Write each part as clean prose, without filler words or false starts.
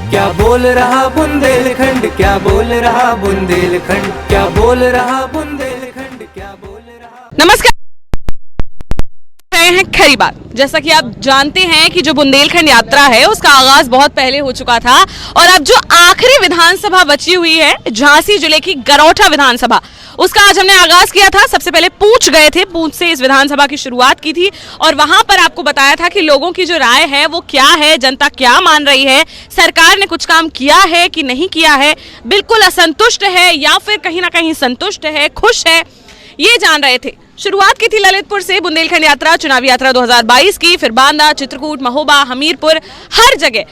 क्या बोल रहा बुंदेलखंड, क्या बोल रहा बुंदेलखंड, क्या बोल रहा बुंदेलखंड, क्या बोल रहा। नमस्कार, हैं खरी बात। जैसा कि आप जानते हैं कि जो बुंदेलखंड यात्रा है उसका आगाज बहुत पहले हो चुका था और अब जो आखिरी विधानसभा बची हुई है झांसी जिले की गरौठा विधानसभा, उसका आज हमने आगाज किया था। सबसे पहले पूंछ गए थे, पूंछ से इस विधानसभा की शुरुआत की थी और वहां पर आपको बताया था कि लोगों की जो राय है वो क्या है, जनता क्या मान रही है, सरकार ने कुछ काम किया है कि नहीं किया है, बिल्कुल असंतुष्ट है या फिर कहीं ना कहीं संतुष्ट है, खुश है, ये जान रहे थे। शुरुआत की थी ललितपुर से बुंदेलखंड यात्रा, चुनावी यात्रा 2022 की, फिर बांदा, चित्रकूट, महोबा, हमीरपुर, हर जगह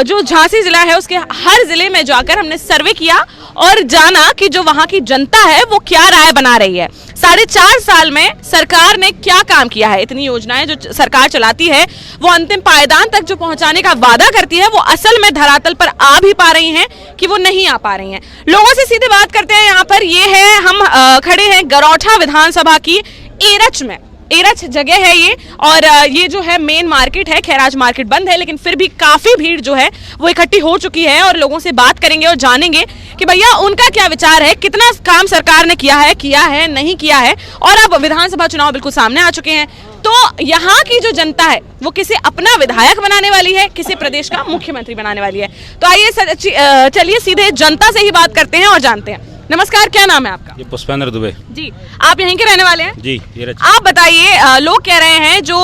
जो झांसी जिला है उसके हर जिले में जाकर हमने सर्वे किया और जाना कि जो वहां की जनता है वो क्या राय बना रही है। 4.5 साल में सरकार ने क्या काम किया है, इतनी योजनाएं जो सरकार चलाती है वो अंतिम पायदान तक जो पहुंचाने का वादा करती है वो असल में धरातल पर आ भी पा रही हैं कि वो नहीं आ पा रही हैं। लोगों से सीधे बात करते हैं। यहाँ पर ये है, हम खड़े हैं गरौठा विधानसभा की एरच में। एरच जगह है ये और ये जो है मेन मार्केट है। खैर आज मार्केट बंद है लेकिन फिर भी काफी भीड़ जो है वो इकट्ठी हो चुकी है और लोगों से बात करेंगे और जानेंगे कि भैया उनका क्या विचार है, कितना काम सरकार ने किया है नहीं किया है। और अब विधानसभा चुनाव बिल्कुल सामने आ चुके हैं तो यहाँ की जो जनता है वो किसे अपना विधायक बनाने वाली है, किसे प्रदेश का मुख्यमंत्री बनाने वाली है। तो आइए चलिए सीधे जनता से ही बात करते हैं और जानते हैं। नमस्कार, क्या नाम है आपका? ये पुष्पेंद्र दुबे जी। आप यहीं के रहने वाले हैं? जी। आप बताइए, लोग कह रहे हैं जो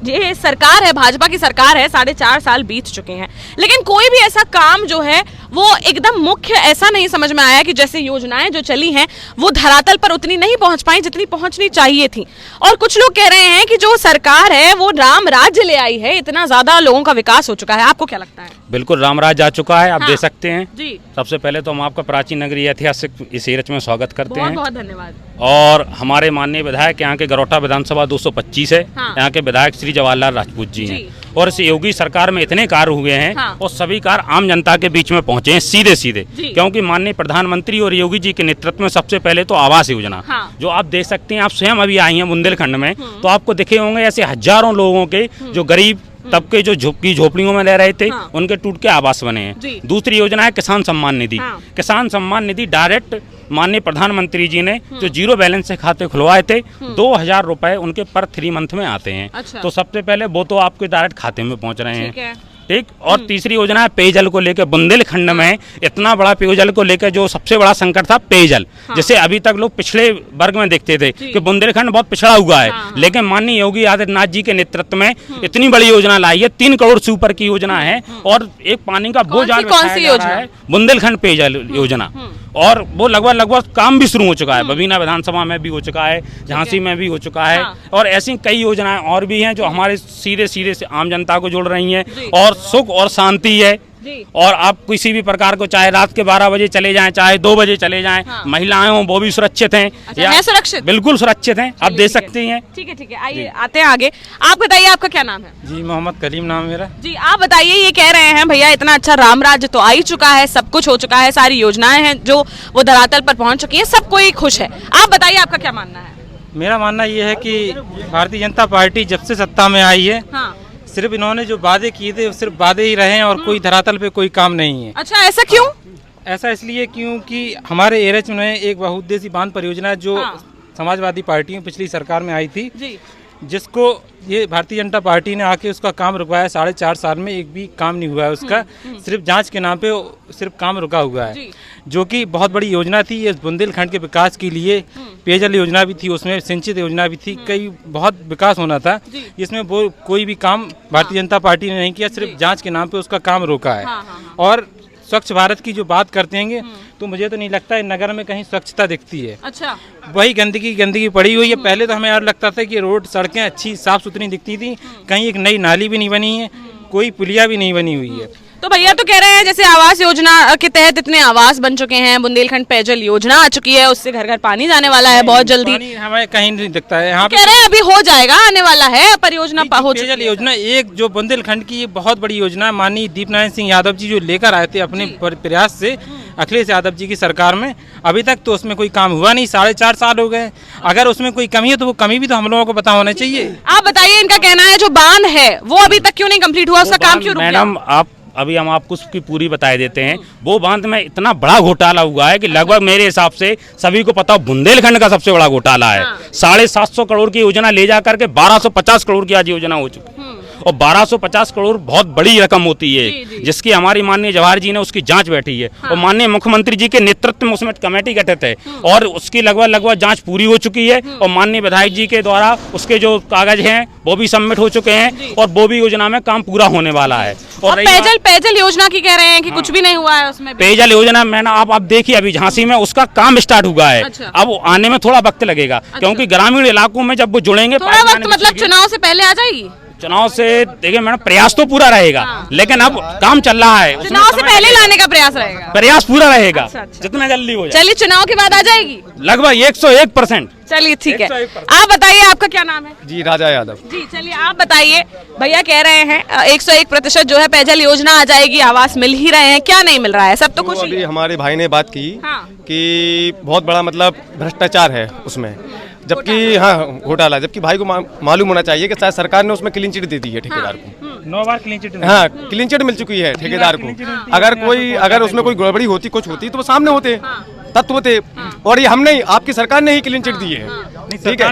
ये सरकार है, भाजपा की सरकार है, 4.5 साल बीत चुके हैं लेकिन कोई भी ऐसा काम जो है वो एकदम मुख्य ऐसा नहीं समझ में आया कि जैसे योजनाएं जो चली हैं वो धरातल पर उतनी नहीं पहुंच पाई जितनी पहुंचनी चाहिए थी। और कुछ लोग कह रहे हैं कि जो सरकार है वो राम राज्य ले आई है, इतना ज्यादा लोगों का विकास हो चुका है। आपको क्या लगता है? बिल्कुल रामराज आ चुका है, आप हाँ, दे सकते हैं जी। सबसे पहले तो हम आपका प्राचीन नगरी ऐतिहासिक इस एरच में स्वागत करते हैं। बहुत धन्यवाद। और हमारे माननीय विधायक यहाँ के गरौठा विधानसभा 225 है। हाँ। यहाँ के विधायक श्री जवाहरलाल राजपूत जी हैं और इस योगी सरकार में इतने कार्य हुए हैं। हाँ। और सभी कार्य आम जनता के बीच में पहुंचे हैं सीधे सीधे, क्योंकि माननीय प्रधानमंत्री और योगी जी के नेतृत्व में सबसे पहले तो आवास योजना, हाँ। जो आप देख सकते हैं, आप स्वयं अभी आई हैं बुंदेलखंड में तो आपको दिखे होंगे ऐसे हजारों लोगों के जो गरीब तबके जो झोपड़ियों में रह रहे थे, हाँ। उनके टूट के आवास बने हैं। दूसरी योजना है किसान सम्मान निधि। हाँ। किसान सम्मान निधि डायरेक्ट माननीय प्रधानमंत्री जी ने जो जीरो बैलेंस से खाते खुलवाए थे 2000 रुपए उनके पर 3 मंथ में आते हैं। अच्छा। तो सबसे पहले वो तो आपके डायरेक्ट खाते में पहुंच रहे हैं। ठीक। और तीसरी योजना है पेयजल को लेकर। बुंदेलखंड में इतना बड़ा पेयजल को लेकर जो सबसे बड़ा संकट था पेयजल, जैसे अभी तक लोग पिछड़े वर्ग में देखते थे कि बुंदेलखंड बहुत पिछड़ा हुआ है, लेकिन माननीय योगी आदित्यनाथ जी के नेतृत्व में इतनी बड़ी योजना लाई है। 3 करोड़ से ऊपर की योजना है और एक पानी का बोझाल है बुंदेलखंड पेयजल योजना। और वो लगभग काम भी शुरू हो चुका है। बबीना विधानसभा में भी हो चुका है, झांसी में भी हो चुका है। और ऐसी कई योजनाएं और भी हैं जो हमारे सीधे से आम जनता को जोड़ रही हैं और सुख और शांति है। और आप किसी भी प्रकार को चाहे रात के 12 बजे चले जाएं, चाहे 2 बजे चले जाएं, महिलाएं हों वो भी सुरक्षित हैं। अच्छा, है सुरक्षित? बिल्कुल सुरक्षित हैं, आप दे सकते हैं। ठीक है। आइए आते हैं आगे। आप बताइए, आपका क्या नाम है? जी, मोहम्मद करीम नाम मेरा। जी, आप बताइए, ये कह रहे हैं भैया इतना अच्छा राम राज्य तो आ ही चुका है, सब कुछ हो चुका है, सारी योजनाएं हैं जो वो धरातल पर पहुंच चुकी है, सब कोई खुश है। आप बताइए, आपका क्या मानना है? मेरा मानना ये है कि भारतीय जनता पार्टी जब से सत्ता में आई है, हाँ। सिर्फ इन्होंने जो वादे किए थे सिर्फ वादे ही रहे हैं और कोई धरातल पे कोई काम नहीं है। अच्छा, ऐसा क्यों? ऐसा इसलिए क्योंकि हमारे एरच में एक बहुउद्देशीय बांध परियोजना जो समाजवादी पार्टियों पिछली सरकार में आई थी, जिसको ये भारतीय जनता पार्टी ने आके उसका काम रुकवाया। 4.5 साल में एक भी काम नहीं हुआ है उसका, सिर्फ जांच के नाम पे सिर्फ काम रुका हुआ है, जो कि बहुत बड़ी योजना थी। ये बुंदेलखंड के विकास के लिए पेयजल योजना भी थी, उसमें सिंचित योजना भी थी, कई बहुत विकास होना था, जिसमें वो कोई भी काम भारतीय जनता पार्टी ने नहीं किया, सिर्फ जांच के नाम पे उसका काम रोका है। और स्वच्छ भारत की जो बात करते हैं तो मुझे तो नहीं लगता है नगर में कहीं स्वच्छता दिखती है। अच्छा। वही गंदगी पड़ी हुई है। पहले तो हमें यार लगता था कि रोड सड़कें अच्छी साफ सुथरी दिखती थी, कहीं एक नई नाली भी नहीं बनी है, कोई पुलिया भी नहीं बनी हुई है। तो भैया तो कह रहे हैं जैसे आवास योजना के तहत इतने आवास बन चुके हैं, बुंदेलखंड पेयजल योजना आ चुकी है, उससे घर घर पानी जाने वाला है बहुत जल्दी। हमें कहीं नहीं दिखता है यहाँ। कह रहे हैं अभी हो जाएगा, आने वाला है, परियोजना हो चुकी है। पेयजल योजना एक जो बुंदेलखंड की ये बहुत बड़ी योजना है, माननीय दीपनारायण सिंह यादव जी जो लेकर आए थे अपने प्रयास से अखिलेश यादव जी की सरकार में, अभी तक तो उसमें कोई काम हुआ नहीं। 4.5 साल हो गए। अगर उसमें कोई कमी है तो वो कमी भी तो हम लोगों को पता होना चाहिए। आप बताइए, इनका कहना है जो बांध है वो अभी तक क्यों नहीं कंप्लीट हुआ, उसका काम क्यों रुक गया? मैडम, आप अभी हम आपको उसकी पूरी बताए देते हैं। वो बांध में इतना बड़ा घोटाला हुआ है कि लगभग मेरे हिसाब से सभी को पता हो बुंदेलखंड का सबसे बड़ा घोटाला है। 750 करोड़ की योजना ले जा करके 1250 करोड़ की आज योजना हो चुकी है। और 1250 करोड़ बहुत बड़ी रकम होती है, जिसकी हमारी माननीय जवाहर जी ने उसकी जांच बैठी है। और माननीय मुख्यमंत्री जी के नेतृत्व में उसमें कमेटी गठित है और उसकी लगभग जांच पूरी हो चुकी है। और माननीय विधायक जी के द्वारा उसके जो कागज हैं वो भी सबमिट हो चुके हैं और वो भी योजना में काम पूरा होने वाला है। और पेयजल योजना की कह रहे हैं कि कुछ भी नहीं हुआ है उसमें। पेयजल योजना मैंने आप देखिए अभी झांसी में उसका काम स्टार्ट हुआ है। अब आने में थोड़ा वक्त लगेगा, क्योंकि ग्रामीण इलाकों में जब वो जुड़ेंगे थोड़ा वक्त मतलब चुनाव से पहले आ जाएगी। चुनाव से देखिए मैडम प्रयास तो पूरा रहेगा, लेकिन अब काम चल रहा है। चुनाव से पहले लाने का प्रयास रहेगा, प्रयास पूरा रहेगा। जितना जल्दी हो जाए। चलिए चुनाव के बाद आ जाएगी लगभग 101%। चलिए ठीक है, आप बताइए आपका क्या नाम है? जी राजा यादव। जी चलिए आप बताइए, भैया कह रहे हैं 101% जो है पेयजल योजना आ जाएगी, आवास मिल ही रहे हैं, क्या नहीं मिल रहा है? सब तो खुश अभी हमारे भाई ने बात की हाँ। कि बहुत बड़ा मतलब भ्रष्टाचार है उसमें, जबकि हाँ घोटाला, जबकि भाई को मालूम होना चाहिए कि शायद सरकार ने उसमें क्लीन चिट दे दी है ठेकेदार को। 9 बार क्लीन चिट। हाँ क्लीन चिट मिल चुकी है ठेकेदार को। अगर उसमें कोई गड़बड़ी होती कुछ होती तो वो सामने होते तत्व होते, और ये हम नहीं, आपकी सरकार ने ही क्लीन चिट दी है। ठीक है,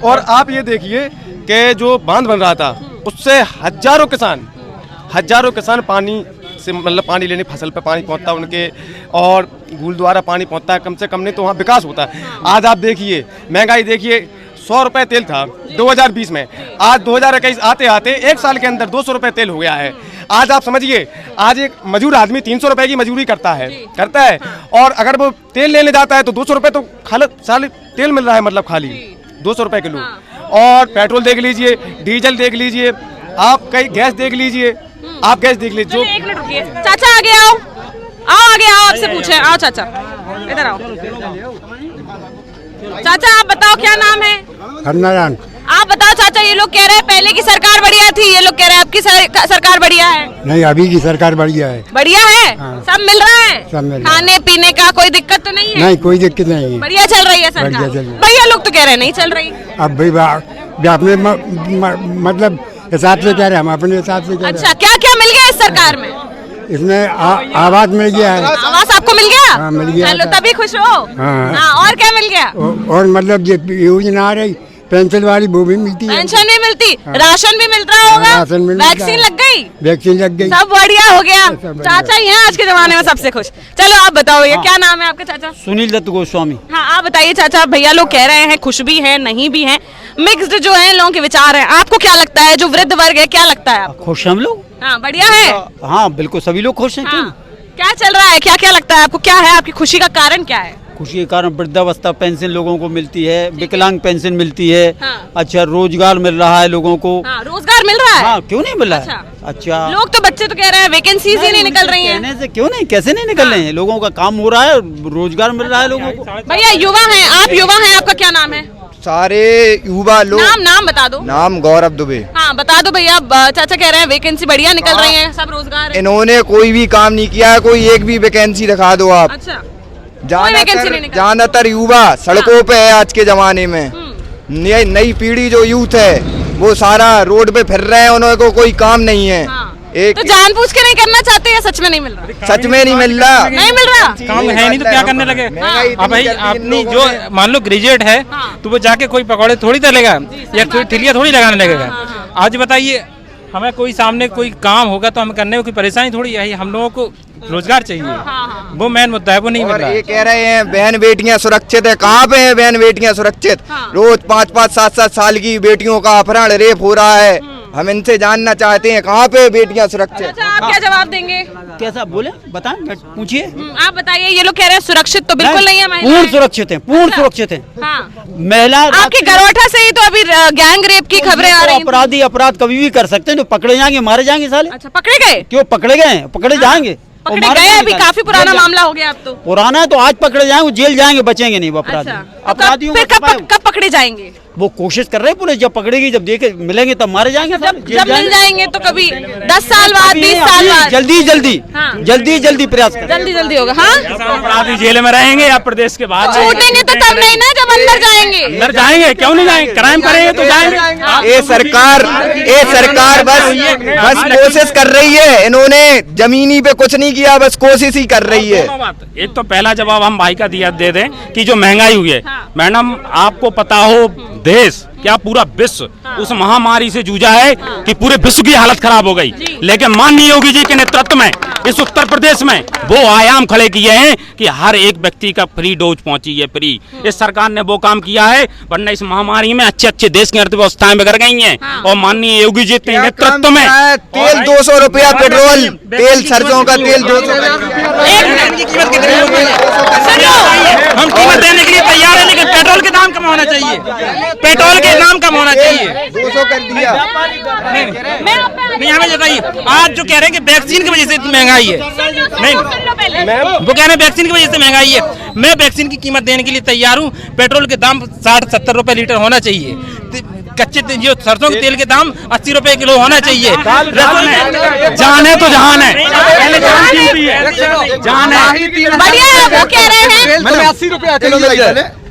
और आप ये देखिए कि जो बांध बन रहा था उससे हजारों किसान पानी से मतलब पानी लेने, फसल पे पानी पहुंचता है उनके, और गुल द्वारा पानी पहुंचता है, कम से कम नहीं तो वहाँ विकास होता है। आज आप देखिए महंगाई देखिए, 100 रुपए तेल था 2020 में, आज 2021 आते आते 1 साल के अंदर 200 रुपए तेल हो गया है। आज आप समझिए, आज एक मजदूर आदमी 300 रुपए की मजदूरी करता है और अगर वो तेल लेने जाता है तो 200 रुपए तो खाली तेल मिल रहा है, मतलब खाली 200 रुपए किलो। और पेट्रोल देख लीजिए, डीजल देख लीजिए, आप कई गैस देख लीजिए, आप गैस देख लीजिए। एक मिनट रुकिए, चाचा आगे आओ, आगे आओ, आपसे पूछे, आओ चाचा इधर आओ। चाचा आप बताओ क्या नाम है? हरनारायण। आप बताओ चाचा, ये लोग कह रहे हैं पहले की सरकार बढ़िया थी, ये लोग कह रहे हैं आपकी सरकार बढ़िया है। नहीं, अभी की सरकार बढ़िया है। बढ़िया है? हाँ। सब मिल रहा है? सब मिल रहा है। खाने पीने का कोई दिक्कत तो नहीं है? नहीं, कोई दिक्कत नहीं है, बढ़िया चल रही है सरकार। बढ़िया चल रही है। भैया लोग तो कह रहे हैं नहीं चल रही। अब भाई अपने मतलब हिसाब से कह रहे हैं, हम अपने हिसाब से कह रहे हैं। अच्छा, क्या क्या मिल गया इस सरकार में? इसमें आवास मिल गया है। आवास आपको मिल गया? हाँ, मिल गया। चलो तभी खुश हो। हाँ, और क्या मिल गया? और मतलब ये योजना आ रही, पेंशन वाली वो भी मिलती है, पेंशन भी मिलती, हाँ। राशन भी मिल रहा होगा, राशन भी वैक्सीन लग गई, वैक्सीन लग गई, सब बढ़िया हो गया। चाचा ही हैं आज के जमाने में सबसे खुश। चलो आप बताओ, ये क्या नाम है आपका चाचा? सुनील दत्त गोस्वामी। हाँ आप बताइए चाचा, भैया लोग कह रहे हैं खुश भी हैं, नहीं भी हैं, मिक्स्ड जो है लोगों के विचार हैं। आपको क्या लगता है, जो वृद्ध वर्ग है क्या लगता है आपको? खुश हम लोग। हाँ बढ़िया है। हाँ बिल्कुल, सभी लोग खुश हैं। हाँ। क्या चल रहा है, क्या क्या लगता है आपको, क्या है आपकी खुशी का कारण, क्या है? खुशी के कारण वृद्धावस्था पेंशन लोगों को मिलती है, विकलांग पेंशन मिलती है। हाँ। अच्छा, रोजगार मिल रहा है लोगों को। हाँ, रोजगार मिल रहा है। हाँ, क्यों नहीं मिल रहा है? अच्छा, लोग तो बच्चे तो कह रहे हैं वैकेंसीज ही नहीं निकल रही हैं। कहने से क्यों नहीं, कैसे नहीं निकल रहे हैं? लोगों का काम हो रहा है, रोजगार मिल रहा है लोगों को। भैया युवा हैं आप, युवा हैं, आपका क्या नाम है? सारे युवा लोग। नाम बता दो। नाम गौरव दुबे। हाँ बता दो भैया। चाचा कह रहे हैं वैकेंसी बढ़िया निकल रही है, सब रोजगार है। इन्होंने कोई भी काम नहीं किया है, कोई एक भी वैकेंसी दिखा दो आप। अच्छा, ज्यादातर युवा सड़कों पे है आज के जमाने में। नई पीढ़ी जो यूथ है वो सारा रोड पे फिर रहे हैं, उन्होंने को कोई काम नहीं है। तो जानबूझ के नहीं करना चाहते या सच में नहीं मिल रहा? सच में नहीं मिल रहा। नहीं मिल रहा, काम है नहीं तो क्या करने लगे? अब भाई अपनी जो मान लो ग्रेजुएट है तो वो जाके कोई पकौड़े थोड़ी तलेगा या कोई ठिलिया थोड़ी लगाने लगेगा। आज बताइए, हमें कोई सामने कोई काम होगा तो हमें करने में कोई परेशानी थोड़ी है। हम लोगों को रोजगार चाहिए, वो मेन मुद्दा है, वो नहीं मिल रहा है। ये कह रहे हैं बहन बेटियां सुरक्षित है, कहाँ पे है बहन बेटियां सुरक्षित? रोज 5-5, 7-7 साल की बेटियों का अपहरण, रेप हो रहा है। हम इनसे जानना चाहते हैं कहाँ पे बेटियां सुरक्षित? अच्छा, आप क्या जवाब देंगे? कैसा बोले, बताएं, पूछिए। आप बताइए, ये लोग कह रहे हैं सुरक्षित तो बिल्कुल नहीं है महिलाएं। पूर्ण सुरक्षित है, पूर्ण सुरक्षित है। हाँ। महिला आपके गरौठा से ही तो अभी गैंग रेप की खबरें आ रही हैं। अपराधी अपराध कभी भी कर सकते हैं, तो पकड़े जाएंगे, मारे जाएंगे साले। अच्छा, पकड़े गए? क्यों पकड़े गए? पकड़े जाएंगे, पकड़े गए? अभी काफी पुराना मामला हो गया अब तो। पुराना है तो आज पकड़े जाएंगे, जेल जाएंगे, बचेंगे नहीं वो अपराधी। अपराधियों फिर कब पकड़े जाएंगे? वो कोशिश कर रहे हैं पुलिस, जब पकड़ेगी, जब देखे मिलेंगे तब मारे जाएंगे। जब मिल जाएंगे तो कभी 10 साल बाद, 20 साल बाद, जल्दी प्रयास करें। जल्दी होगा। हाँ, अपराधी जेल में रहेंगे या प्रदेश के बाहर छूटेंगे तो तब नहीं ना, जब अंदर जाएंगे। अंदर जाएंगे, क्यों नहीं जाएंगे? क्राइम करेंगे तो जाएंगे। ये सरकार बस कोशिश कर रही है, इन्होंने जमीनी पे कुछ नहीं किया, बस कोशिश ही कर रही है। एक तो पहला जवाब हम भाई का दिया दे दें कि जो महंगाई हुई है, मैडम आपको पता हो देश क्या पूरा विश्व उस महामारी से जूझा है कि पूरे विश्व की हालत खराब हो गई, लेकिन माननीय योगी जी के नेतृत्व में इस उत्तर प्रदेश में वो आयाम खड़े किए हैं कि हर एक व्यक्ति का फ्री डोज पहुंची है, फ्री। इस सरकार ने वो काम किया है, वरना इस महामारी में अच्छे देश की अर्थव्यवस्थाएं बिगड़ गई हैं। और माननीय योगी जी के नेतृत्व में तेल 200 रुपया, पेट्रोल तेल, सरसों का तेल 200। हम कीमत देने के लिए तैयार है, लेकिन पेट्रोल के दाम कम होना चाहिए, पेट्रोल के दाम कम होना चाहिए। 200 कर दिया। नहीं हमें बताइए, आज जो कह रहे हैं कि वैक्सीन की वजह से इतनी महंगाई है, नहीं वो कह रहे हैं वैक्सीन की वजह से महंगाई है। मैं वैक्सीन की कीमत देने के लिए तैयार हूँ। पेट्रोल के दाम 60-70 रुपए लीटर होना चाहिए, कच्चे जो सरसों के तेल के दाम 80 रुपए किलो होना चाहिए। जान है तो जहान है, जान है। बढ़िया, वो कह रहे हैं 80 रुपया किलो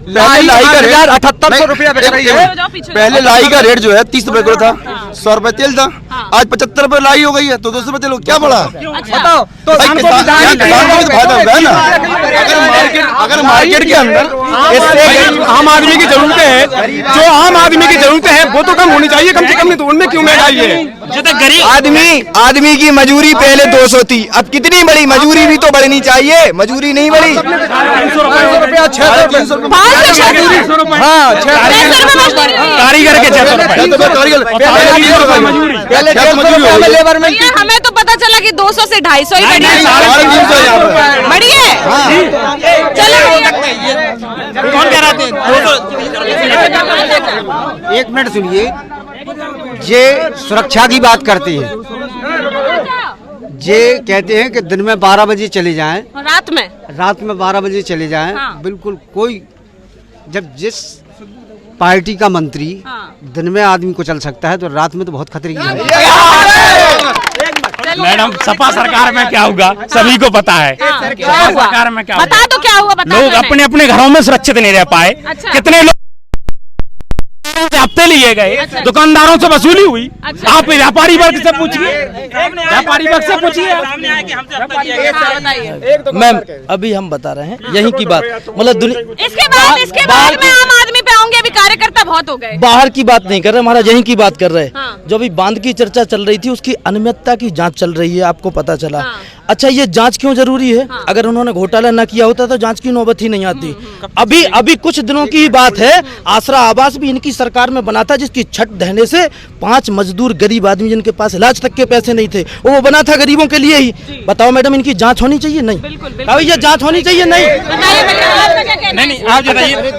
लाई का रेट 7800 रुपया बिक रही है। पहले लाई का रेट जो है 30 रुपए किलो था, 100 रुपए तेल था, आज 75 रुपए लाई हो गई है, तो 200 रुपए तेल क्या बढ़ा? बताओ तो किसान को भी फायदा होगा ना। अगर मार्केट के अंदर आम आदमी की जरूरतें हैं, जो आम आदमी की जरूरतें हैं वो तो कम होनी चाहिए, कम से कम। नहीं तो उनमें क्यों महंगाई है? जो तो गरीब आदमी की मजूरी पहले 200 थी, अब कितनी बढ़ी? मजूरी भी तो बढ़नी चाहिए, मजूरी नहीं बढ़ी। 300 रुपया, 600 रुपया, हाँ, कारीगर के 600 पहले लेबर में भैया, हमें तो पता चला कि 200 से 250 ही बढ़ी है। चलो, कौन कह रहा थे? एक मिनट सुनिए, ये सुरक्षा की बात करते हैं, ये कहते हैं कि दिन में 12 बजे चले जाएं, रात में 12 बजे चले जाएं। बिल्कुल कोई, जब जिस पार्टी का मंत्री दिन में आदमी को चल सकता है तो रात में तो बहुत खतरे की है। मैडम सपा सरकार में क्या होगा सभी को पता है। सपा सरकार में क्या बता दो क्या हुआ, बता। लोग अपने अपने घरों में सुरक्षित नहीं रह पाए। कितने लोग हफ्ते लिए गए, दुकानदारों से वसूली हुई। आप व्यापारी वर्ग से पूछिए, व्यापारी वर्ग से पूछिए। मैम अभी हम बता रहे हैं यही की बात, मतलब इसके बाद में आम आदमी पे आऊंगी। अभी कार्यकर्ता बहुत हो गए, बाहर की बात नहीं कर रहे महाराज, यही की बात कर रहे हैं। जो अभी बांध की चर्चा चल रही थी, उसकी अनियमितता की जांच चल रही है, आपको पता चला। अच्छा, ये जांच क्यों जरूरी है? अगर उन्होंने घोटाला न किया होता तो जांच की नौबत ही नहीं आती। अभी कुछ दिनों की ही बात है, आसरा आवास भी इनकी सरकार में बना था, जिसकी छत ढहने से 5 मजदूर गरीब आदमी जिनके पास इलाज तक के पैसे नहीं थे, वो बना था गरीबों के लिए ही। बताओ मैडम, इनकी जांच होनी चाहिए? नहीं। ये जांच होनी चाहिए? नहीं। नहीं, आप बताइए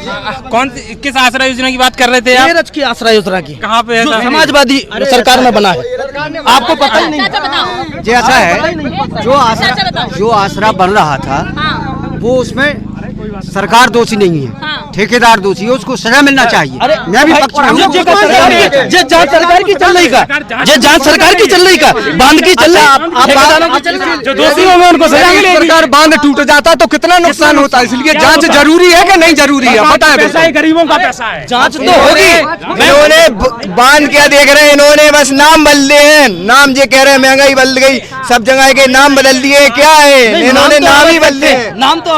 कौन किस आश्रय योजना की बात कर रहे थे आप? की आश्रय योजना की कहाँ पे है? समाजवादी सरकार में बना है, आपको पता ही नहीं। जैसा है जो आसरा बन रहा था, वो उसमें सरकार दोषी नहीं है, ठेकेदार दोषी है, उसको सजा मिलना चाहिए। मैं भी पक्ष में हूँ। ये जांच सरकार की चल रही का, ये जांच सरकार की चल रही का, बांध की चल रही, जो दोषी होंगे उनको सजा मिलेगी। सरकार बांध टूट जाता तो कितना नुकसान होता है, इसलिए जांच जरूरी है कि नहीं जरूरी है? बताएं। गरीबों का पैसा है, जांच तो होगी। इन्होंने बांध क्या देख रहे हैं, इन्होंने बस नाम बदल दिए हैं। नाम ये कह रहे हैं महंगाई बदल गई, सब जगह के नाम बदल दिए। क्या है, इन्होंने नाम ही बदल दिए। नाम तो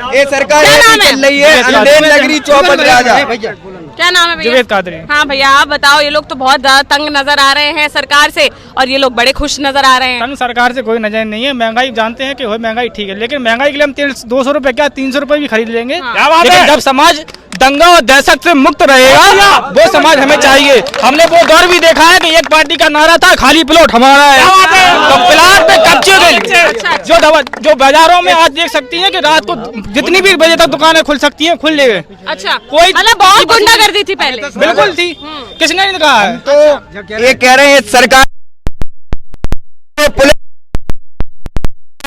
ये सरकार चल रही है अंधेर नगरी चौपट राजा। क्या नाम है भैया? हाँ भैया, आप बताओ। ये लोग तो बहुत ज्यादा तंग नजर आ रहे हैं सरकार से, और ये लोग बड़े खुश नजर आ रहे हैं। तंग सरकार से कोई नजर नहीं है। महंगाई जानते हैं कि हो महंगाई ठीक है, लेकिन महंगाई के लिए हम तेल 200 रुपए क्या 300 रुपए भी खरीद लेंगे। लेकिन जब समाज दंगा और दहशत से मुक्त रहेगा, वो समाज हमें चाहिए। हमने वो दौर भी देखा है कि एक पार्टी का नारा था, खाली प्लॉट हमारा है, तो प्लाट पे कब्जे गए। जो बाजारों में आज देख सकती हैं कि रात को जितनी भी बजे तक दुकानें खुल सकती हैं, खुल ले गए। अच्छा, कोई मतलब बहुत गुंडागर्दी थी पहले। बिल्कुल थी, किसने नहीं कहा है? तो ये कह रहे हैं सरकार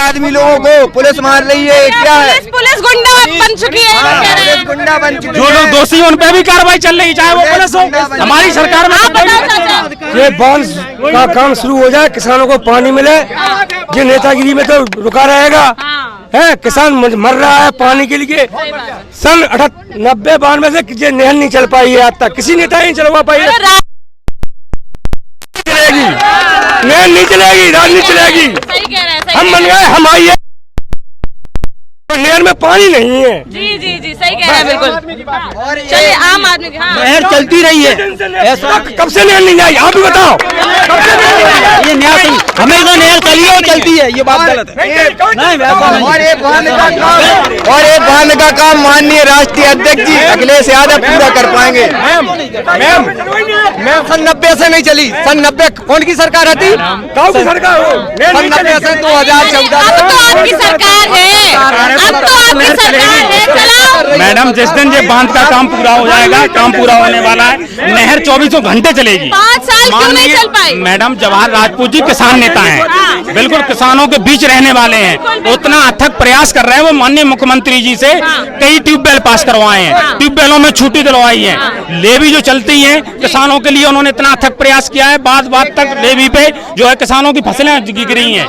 आदमी लोगों को पुलिस मार रही है, क्या है? पुलिस गुंडा बन चुकी है, कह रहे हैं। पुलिस गुंडा बन चुकी है। जो लोग दोषी उन पे भी कार्रवाई चल रही, चाहे वो पुलिस हो, हमारी सरकार में। ये बांध का काम शुरू हो जाए, किसानों को पानी मिले, ये नेतागिरी में तो रुका रहेगा। है किसान मर रहा है पानी के लिए। सन 90-92 से ये नहर नहीं चल पाई है, आज तक किसी नेता नहीं चलवा पाई है। नहर नहीं चलेगी, राज नहीं चलेगी। हम बन गए, हम आइए, नहर में पानी नहीं है। जी सही कह रहे हैं, बिल्कुल। चलिए आम आदमी नहर चलती रही है, ऐसा कब से नहर नहीं आई, आप भी बताओ। ये नहर हमेशा नहर चली है, चलती है, ये बात गलत है। और एक बांध का काम माननीय राष्ट्रीय अध्यक्ष जी अखिलेश यादव पूरा कर पाएंगे। मैम सन 90 से नहीं चली, सन 90 कौन की सरकार आती? गाँव की सरकार हो, सन 90 से 2014 अब तो आपकी सरकार है, अब तो आपकी सरकार है, चलाओ। मैडम जिस दिन ये बांध का काम पूरा हो जाएगा, काम पूरा होने वाला है, नहर 24 घंटे चलेगी। 5 साल क्यों नहीं चल पाई? मैडम जवाहर राजपूत जी किसान नेता हैं, बिल्कुल किसानों के बीच रहने वाले हैं, उतना अथक प्रयास कर रहे हैं। वो माननीय मुख्यमंत्री जी से कई ट्यूबवेल पास करवाए हैं, ट्यूबवेलों में छुट्टी दिलवाई है, लेवी जो चलती है किसानों के लिए उन्होंने इतना अथक प्रयास किया है। बात तक लेवी पे जो है किसानों की फसलें गिर रही हैं।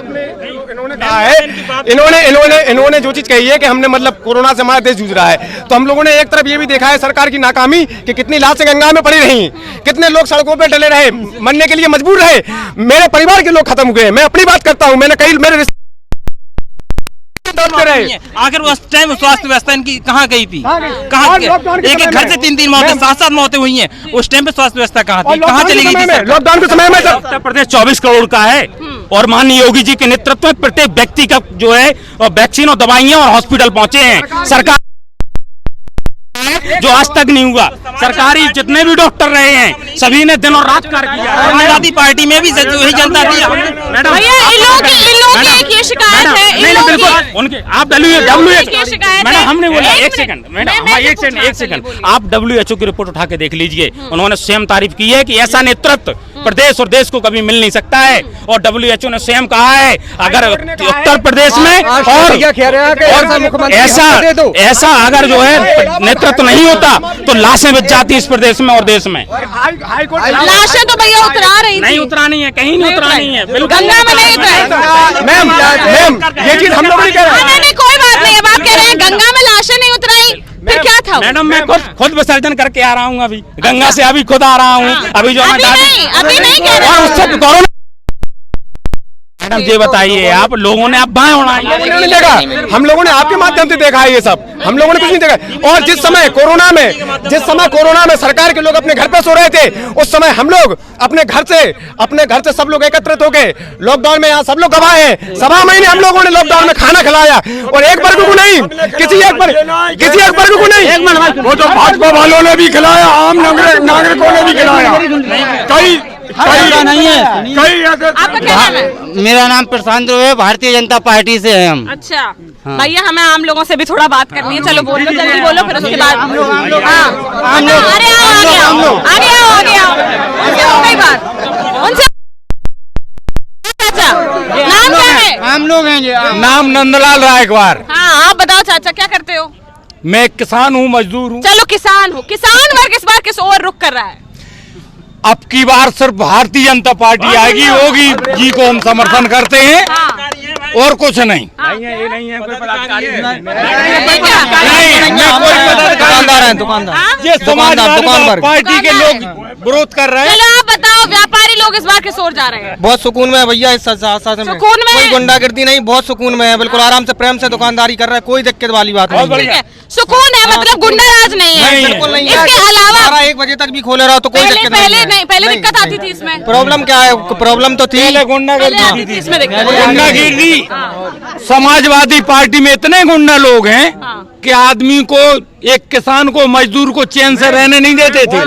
इन्होंने जो चीज कही है कि हमने मतलब कोरोना से हमारा देश जूझ रहा है, तो हम लोगों ने एक तरफ ये भी देखा है सरकार की नाकामी कि कितनी लाशें गंगा में पड़ी रही, कितने लोग सड़कों पे डले रहे, मरने के लिए मजबूर रहे, मेरे परिवार के लोग खत्म हुए। मैं अपनी बात करता हूँ, मैंने कई मेरे आखिर उस टाइम स्वास्थ्य व्यवस्था इनकी कहाँ गई थी? कहाँ एक घर से 3 मौतें, 7 मौतें हुई हैं, उस टाइम पे स्वास्थ्य व्यवस्था कहाँ थी? कहाँ चली गई थी? लॉकडाउन के समय में उत्तर प्रदेश 24 करोड़ का है और माननीय योगी जी के नेतृत्व में प्रत्येक व्यक्ति का जो है वैक्सीन और दवाइयां और हॉस्पिटल पहुंचे हैं। सरकार जो आज तक नहीं हुआ, सरकारी जितने भी डॉक्टर रहे हैं सभी ने दिन और रात कार्य किया। समाजवादी पार्टी में भी वही जनता थी। भैया इन लोगों की एक ये शिकायत है, इन लोगों की उनके आप मैडम हमने बोला एक सेकंड मैडम, हाँ एक सेकंड आप WHO की रिपोर्ट उठा के देख लीजिए। उन्होंने स्वयं तारीफ की है कि ऐसा नेतृत्व प्रदेश और देश को कभी मिल नहीं सकता है, और WHO ने स्वयं कहा है अगर उत्तर प्रदेश में और ऐसा अगर जो है नेतृत्व नहीं होता तो लाशें बच जाती इस प्रदेश में और देश में। लाशें तो भैया उतरा रही नहीं, उतरानी है, कहीं नहीं उतरानी है, बिल्कुल गंगा में नहीं उतराई। मैम ये चीज हम लोग नहीं कह रहे हैं। नहीं कोई बात नहीं, अब आप कह रहे हैं गंगा में लाशें नहीं उतराई, फिर क्या था? मैडम मैं खुद विसर्जन करके आ रहा हूँ, अभी गंगा से अभी खुद आ रहा हूँ, अभी जो अभी नहीं कह रहे। और उससे मैडम ये बताइए आप लोगों ने आप बाएं उड़ाई, देखा हम लोगों ने आपके माध्यम से देखा है ये सब, हम लोगों ने कुछ नहीं देखा। और जिस समय कोरोना में सरकार के लोग अपने घर पे सो रहे थे, उस समय हम लोग अपने घर से सब लोग एकत्रित हो गए लॉकडाउन में, यहाँ सब लोग गवाह हैं। 7 महीने हम लोगों ने लॉकडाउन में खाना खिलाया और एक वर्ग को नहीं, किसी एक वर्ग को नहीं, वो तो भाजपा वालों ने भी खिलाया, आम नागरिकों ने भी खिलाया। कई नहीं है। आपका क्या नाम है? मेरा नाम प्रशांत है, भारतीय जनता पार्टी से है हम। अच्छा भैया हमें आम लोगों से भी थोड़ा बात करनी है, चलो बोलो, जल्दी बोलो, फिर उसके बाद आगे आओ, उनसे हो गई बात, उनसे चाचा नाम क्या है? हम लोग हैं जी। नाम नंदलाल रायकवार। हाँ आप बताओ चाचा क्या करते हो? मैं किसान हूँ, मजदूर हूँ। चलो किसान हो, किसान वर्ग इस बार किस ओर रुख कर रहा है? अब की बार सिर्फ भारतीय जनता पार्टी आएगी, होगी जी को हम समर्थन करते हैं और कुछ नहीं। ये नहीं है कोई पदाधिकारी दुकानदार है, दुकानदार। ये समाजवादी पार्टी के लोग विरोध कर रहे हैं। चलो आप बताओ व्यापारी लोग इस बार किस ओर जा रहे हैं? बहुत सुकून में है भैया, इस शासन में सुकून में कोई गुंडागर्दी नहीं, बहुत सुकून में है, बिल्कुल आराम से प्रेम से दुकानदारी कर रहा है, कोई दिक्कत वाली बात नहीं है। सुकून है मतलब गुंडा राज नहीं है। बिल्कुल नहीं। इसके अलावा 1 बजे तक भी खोले रहो तो कोई दिक्कत नहीं। पहले दिक्कत आती थी इसमें। प्रॉब्लम क्या है? प्रॉब्लम तो थी गुंडागर्दी थी इसमें दिक्कत। गुंडागिरी। समाजवादी पार्टी में इतने गुंडा लोग हैं कि आदमी को एक किसान को मजदूर को चैन से रहने नहीं देते थे।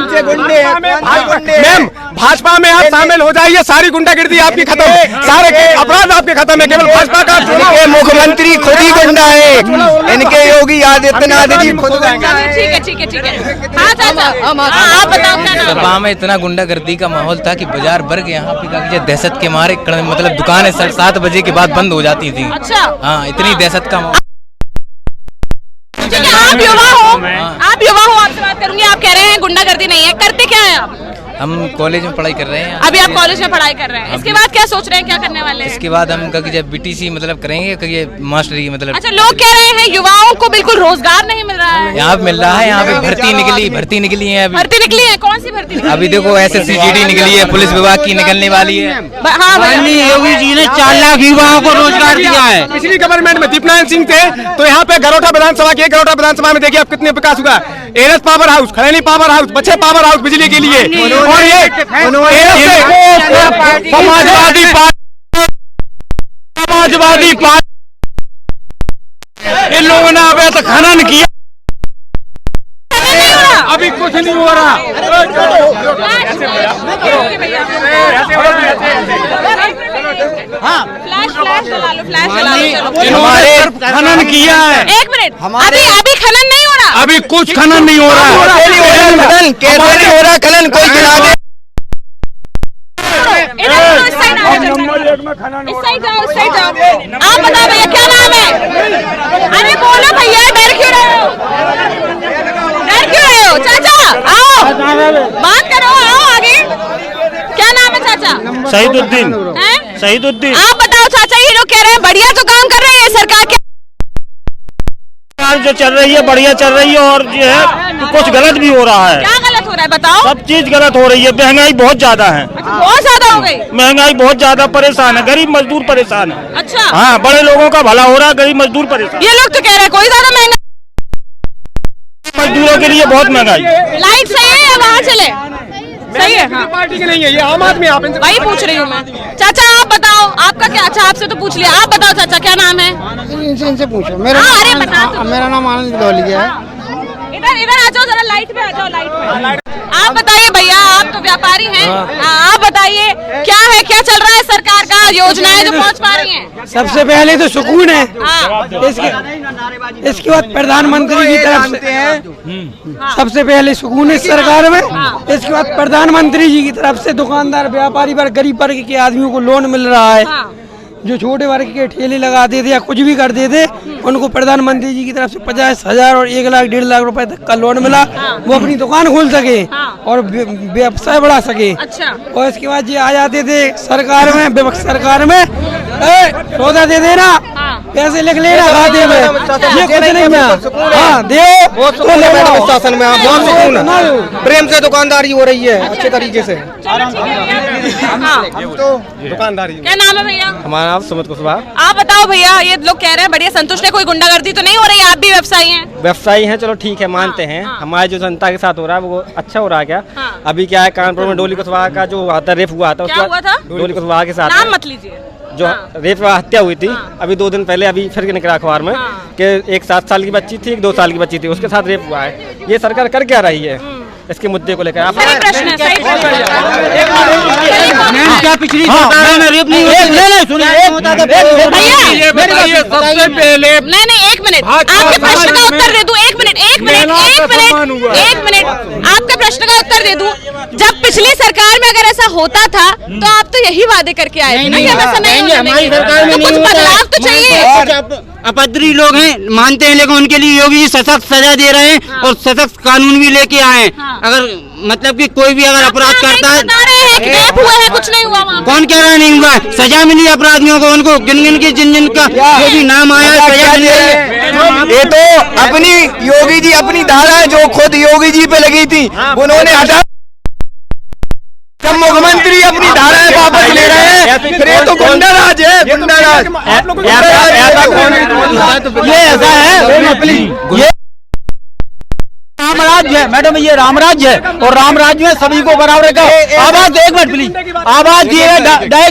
मैम भाजपा में आप शामिल हो जाइए, सारी गुंडागिर्दी आपकी खत्म, सारे अपराध आपके खत्म है। केवल भाजपा का मुख्यमंत्री खुद ही गुंडा है, इनके योगी आदित्यनाथ जी खुद गुंडा है। ठीक है ठीक है ठीक है। हाँ चाचा आप बताओ क्या नाम है? सपा में इतना गुंडागर्दी का माहौल था कि बाजार भर के यहाँ पे दहशत के मारे मतलब दुकानें 7:30 बजे के बाद बंद हो जाती थी। अच्छा हाँ, इतनी दहशत का माहौल। आप युवा हो, आपसे बात करूंगी। आप कह रहे हैं गुंडागर्दी नहीं है, करते क्या है आप? हम कॉलेज में पढ़ाई कर रहे हैं। अभी आप कॉलेज में पढ़ाई कर रहे हैं, इसके बाद क्या सोच रहे हैं, क्या करने वाले हैं? इसके बाद हम जब बीटीसी मतलब करेंगे, मास्टरी मतलब। अच्छा, लोग कह रहे हैं युवाओं को बिल्कुल रोजगार नहीं मिल रहा है। यहाँ पे मिल रहा है, यहाँ पे भर्ती निकली है। भर्ती निकली है? कौन सी भर्ती निकली? अभी देखो SSC GD निकली है, पुलिस विभाग की निकलने वाली है। हाँ, योगी जी ने 4 लाख युवाओं को रोजगार दिया है। पिछली गवर्नमेंट में दीपनारायण सिंह थे तो यहाँ पे गरोठा विधानसभा की, गरोठा विधानसभा में देखिए आप कितने विकास हुआ। एरस पावर हाउस, खरैनी पावर हाउस, बच्चे पावर हाउस बिजली के लिए, और ये समाजवादी पार्टी इन लोगों ने अब ऐसा खनन किया, अभी कुछ नहीं हो रहा। हमारे खनन किया है। एक मिनट, अभी खनन नहीं हो रहा, अभी कुछ खनन नहीं हो रहा है। कैसे नहीं हो रहा खनन? कोई गिरा दे। आप बताओ भैया क्या नाम है? अरे बोलो भैया, डर क्यों रहे हो? चाचा आओ, बात करो, आओ आगे। क्या नाम है चाचा? शहीदुद्दीन। आप बताओ चाचा, ये लोग कह रहे हैं बढ़िया तो काम कर रही है सरकार, क्या जो चल रही है बढ़िया चल रही है, और जो है कुछ गलत भी हो रहा है। क्या गलत हो रहा है बताओ? सब चीज गलत हो रही है। महंगाई बहुत ज्यादा है। बहुत ज्यादा हो गई महंगाई, बहुत ज्यादा परेशान है, गरीब मजदूर परेशान है। अच्छा हाँ, बड़े लोगों का भला हो रहा है, गरीब मजदूर परेशान। ये लोग तो कह रहे हैं कोई ज्यादा महंगा, मजदूरों के लिए बहुत महंगाई। लाइट सही है या वहाँ चले? सही है। हाँ। पार्टी की नहीं है, ये आम आदमी। आप वही पूछ रही हूँ मैं। चाचा आप बताओ, आपका क्या? अच्छा आपसे तो पूछ लिया, आप बताओ चाचा क्या नाम है? इनसे पूछो। अरे बता दो। मेरा नाम आनंद गौलिया है। इधर आ जाओ जरा, लाइट में आ जाओ, लाइट में। आप बताइए भैया, आप तो व्यापारी हैं, आप बताइए क्या है, क्या चल रहा है सरकार का, योजनाएं जो पहुंच पा रही हैं? सबसे पहले तो सुकून है, इसके बाद प्रधानमंत्री की तरफ से सबसे पहले सुकून है सरकार में। इसके बाद प्रधानमंत्री जी की तरफ से दुकानदार, व्यापारी वर्ग, गरीब वर्ग के आदमियों को लोन मिल रहा है। जो छोटे वर्ग के ठेले लगाते थे या कुछ भी करते थे, उनको प्रधानमंत्री जी की तरफ से 50,000 और 1 लाख 1.5 लाख रुपए तक का लोन मिला। वो अपनी दुकान खोल सके और व्यवसाय बढ़ा सके। अच्छा। और इसके बाद ये आ जाते थे सरकार में सौदा दे देना, पैसे लिख लेना खाते में, ये कुछ नहीं है। हाँ दे शासन में बहुत सुकून है, प्रेम से दुकानदारी हो रही है अच्छे तरीके से। दुकानदारी। क्या नाम है भैया? हमारा नाम सुमित कुशवाहा। आप बताओ भैया, ये लोग कह रहे हैं बढ़िया संतुष्ट है, कोई गुंडागर्दी तो नहीं हो रही है? आप भी व्यवसायी हैं? व्यवसायी हैं, चलो ठीक है, मानते हैं। हमारे जो जनता के साथ हो रहा है वो अच्छा हो रहा है क्या? अभी क्या है, कानपुर में डोली कुशवाहा का जो रेप हुआ था, क्या हुआ था? डोली कुशवाहा के साथ नाम मत लीजिए, जो रेप हत्या हुई थी अभी 2 दिन पहले, अभी फिर निकला अखबार में कि एक 7 साल की बच्ची थी, एक 2 साल की बच्ची थी, उसके साथ रेप हुआ है। ये सरकार कर क्या रही है इसके मुद्दे को लेकर? आप सही प्रश्न है, सही प्रश्न है। क्या पिछली सरकार में रेप नहीं हुआ? सबसे पहले नहीं, एक मिनट, आपके प्रश्न का उत्तर दे दूं। एक मिनट, आपके प्रश्न का उत्तर दे दूं। जब पिछली सरकार में अगर ऐसा होता था तो आप तो यही वादे करके आए थे ना कि ऐसा नहीं होने देंगे, तो कुछ बदलाव तो चाहिए। अपद्री लोग हैं, मानते हैं, लेकिन उनके लिए योगी जी सशक्त सजा दे रहे हैं और सशक्त कानून भी लेके आए। अगर मतलब कि कोई भी अगर अपराध करता है, हुआ है, कुछ नहीं हुआ वहाँ। कौन कह रहा है नहीं हुआ? सजा मिली अपराधियों को, उनको गिन के जिन का जो भी नाम आया है सजा मिली है। ये तो अपनी योगी जी अपनी धारा जो खुद योगी जी पे लगी थी उन्होंने हटा, जब मुख्यमंत्री अपनी धाराएं वापस ले रहे हैं, फिर ये तो गुंडाराज है, गुंडाराज। ये ऐसा है, ये राज्य है मैडम, ये राम राज्य है और राम राज्य में सभी को बराबर का आवाज, एक मिनट प्लीज, आवाज दिए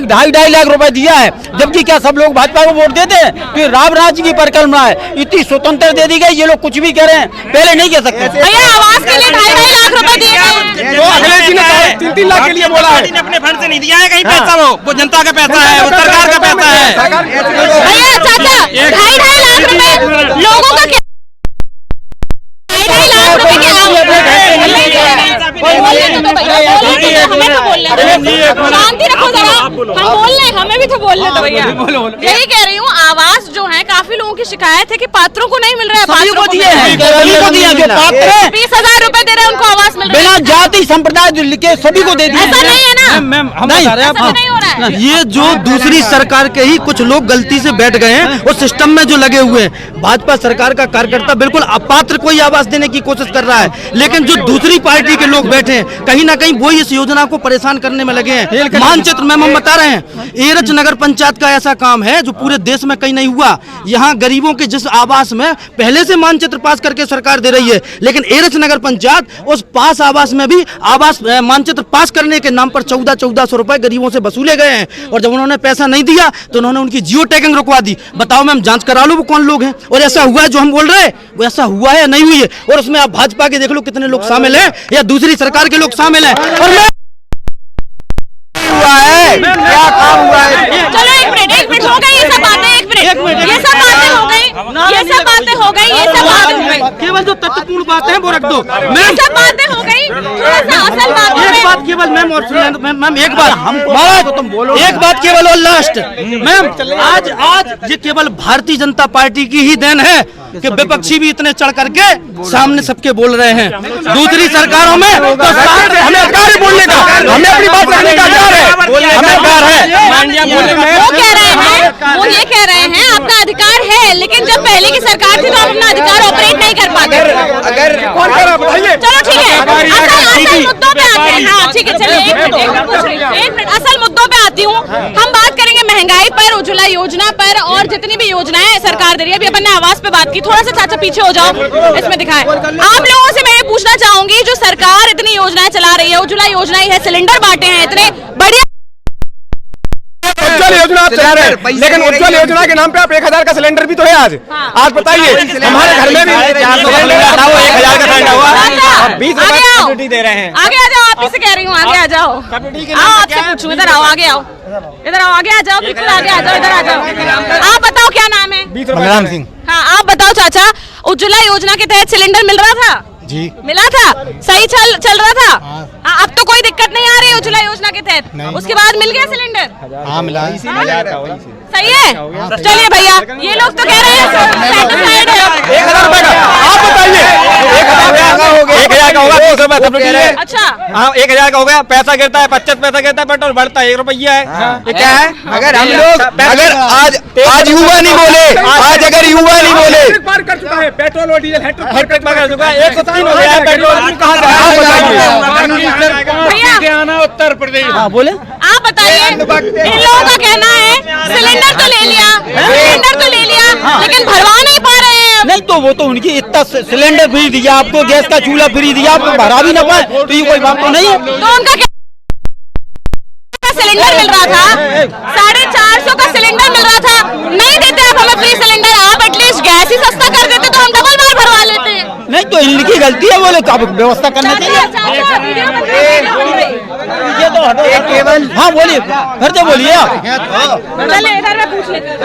2.5 लाख रुपए दिया है, जबकि क्या सब लोग भाजपा को वोट देते हैं? तो राम राज्य की परिकल्पना है, इतनी स्वतंत्र दे दी गई, ये लोग कुछ भी कह रहे हैं, पहले नहीं कह सकते। भैया आवाज के लिए 2.5 लाख रुपए दिए गए, तो अखिलेश जी ने 3-3 लाख के लिए बोला है। अपने फंड से नहीं दिया है कहीं पैसा, वो जनता का पैसा है, वो सरकार का पैसा है। भैया चाचा 2.5 लाख रुपए लोगों का क्या, 2.5 लाख रुपए क्या शांति रखो जरा, हम बोल रहे हैं, हमें भी तो बोलने दो भैया। यही कह रही हूँ, आवास जो है काफी लोगों की शिकायत है कि पात्रों को नहीं मिल रहा है, पात्रों को दिए हैं, जो पात्र 20,000 रुपए दे रहे हैं उनको आवास मिल रहा है, बिना जाति संप्रदाय लिखे सभी को दे दिए। ऐसा नहीं है ना मैम हम बता रहे हैं, नहीं हो रहा है। ये जो दूसरी सरकार के ही कुछ लोग गलती से बैठ गए हैं उस सिस्टम में जो लगे हुए हैं, भाजपा सरकार का कार्यकर्ता बिल्कुल अपात्र कोई आवास देने की कोशिश कर रहा है, लेकिन जो दूसरी पार्टी के लोग बैठे हैं कहीं ना कहीं वो इस योजना को परेशान करने में लगे हैं। मानचित्र में हम बता रहे हैं, एरच नगर पंचायत का ऐसा काम है जो पूरे देश में कहीं नहीं हुआ। यहाँ गरीबों के जिस आवास में पहले से मानचित्र पास करके सरकार दे रही है, लेकिन एरच नगर पंचायत उस पास आवास में भी आवास मानचित्र पास करने के नाम पर 1400 रुपए गरीबों से वसूले गए हैं, और जब उन्होंने पैसा नहीं दिया तो उन्होंने उनकी जियो टैगिंग रुकवा दी। बताओ मैम, जांच करा लो वो कौन लोग हैं, और ऐसा हुआ है जो हम बोल रहे हैं वो ऐसा हुआ है या नहीं हुई है, और उसमें आप भाजपा के देख लो कितने लोग शामिल हैं या दूसरी सरकार के लोग शामिल हैं। और हुआ है क्या काम हुआ है? चलो एक मिनट हो गई ये सब बातें, एक मिनट ये सब बातें हो गई, ये सब बातें हो गई, केवल जो तथ्यपूर्ण बातें हैं वो रख दो मैम, ये सब बातें हो गई, असल बातों एक में बात केवल मैम, और मैम एक बात महाराज तुम बोलो, एक बात केवल और लास्ट मैम, आज ये केवल भारतीय जनता पार्टी की ही देन है कि विपक्षी भी इतने चढ़ करके सामने सबके बोल रहे हैं। दूसरी सरकारों में तो हमें अधिकार है बोलने का, हमें अपनी बात रखने का अधिकार है, हमें अधिकार है। वो ये कह रहे हैं आपका अधिकार है, लेकिन जब पहले की सरकार थी तो आप अपना अधिकार ऑपरेट नहीं कर पाते। अगर चलो ठीक है, असल मुद्दों पे आते हैं। हाँ ठीक है, चलिए एक मिनट असल मुद्दों पे आती हूँ। हम बात करेंगे महंगाई पर, उज्ज्वला योजना पर, और जितनी भी योजनाएं सरकार दे रही है। अभी अपन ने आवास पे बात की, थोड़ा सा चाचा पीछे हो जाओ, इसमें दिखाएं। आप लोगों से मैं ये पूछना चाहूंगी, जो सरकार इतनी योजनाएं चला रही है, उज्ज्वला योजना ही है, सिलेंडर बांटे हैं इतने बढ़िया, उज्ज्वल योजना आप चला रहे हैं, लेकिन उज्ज्वल योजना के नाम पे आप 1000 का सिलेंडर भी तो है आज। आज बताइए हमारे घर में भी 1000 का सिलेंडर हुआ और 20 रुपए दे रहे हैं। आगे आ जाओ, आप इसे कह रही हूँ, आगे आ जाओ, आपसे पूछूं, इधर आओ, आगे आओ, इधर आओ, आगे आ जाओ, बिल्कुल आगे आ जाओ, इधर आ जाओ। आप बताओ क्या नाम है? बलराम सिंह। हाँ आप बताओ चाचा, उज्ज्वला योजना के तहत सिलेंडर मिल रहा था? जी मिला था, सही चल रहा था। हाँ, अब तो कोई दिक्कत नहीं आ रही उज्ज्वला योजना के तहत, उसके बाद मिल गया सिलेंडर? हाँ मिला, सही है। चलिए भैया, ये लोग तो कह रहे हैं सेटिस्फाइड है। 1000 रुपए का आप बताइए, 1000 का हो गया, 1000 का होगा 200 रुपए सब है। अच्छा हाँ 1000 का हो गया, पैसा गिरता है 25 पैसा गिरता है, पेट्रोल बढ़ता है 1 रुपया है। ये क्या है? अगर हम लोग अगर आज युवा नहीं बोले, आज अगर युवा नहीं बोले, पार कर चुका है पेट्रोल और डीजल, हेक्टर पार कर चुका है, 103 हो गया है पेट्रोल। कहाँ भैया उत्तर प्रदेश। हाँ बोले, आप बताइए, इन लोगों का कहना है सिलेंडर तो ले लिया, लेकिन भरवा नहीं पा रहे हैं। नहीं तो वो तो उनकी इतना सिलेंडर फ्री दिया आपको, गैस का चूल्हा फ्री दिया आपको, भरा भी ना पाए, तो ये कोई बात तो नहीं है। तो उनका सिलेंडर मिल रहा था, 450 का सिलेंडर मिल रहा था, नहीं देते आप हमें फ्री सिलेंडर, आप एटलीस्ट गैस ही सस्ता कर देते तो हम डबल बार भरवा लेते। नहीं तो इनकी गलती है, बोले तो व्यवस्था करना चाहिए। ये तो हटो केवल। हाँ बोलिए, फिर से बोलिए आप। चले इधर मैं पूछ लेती हूँ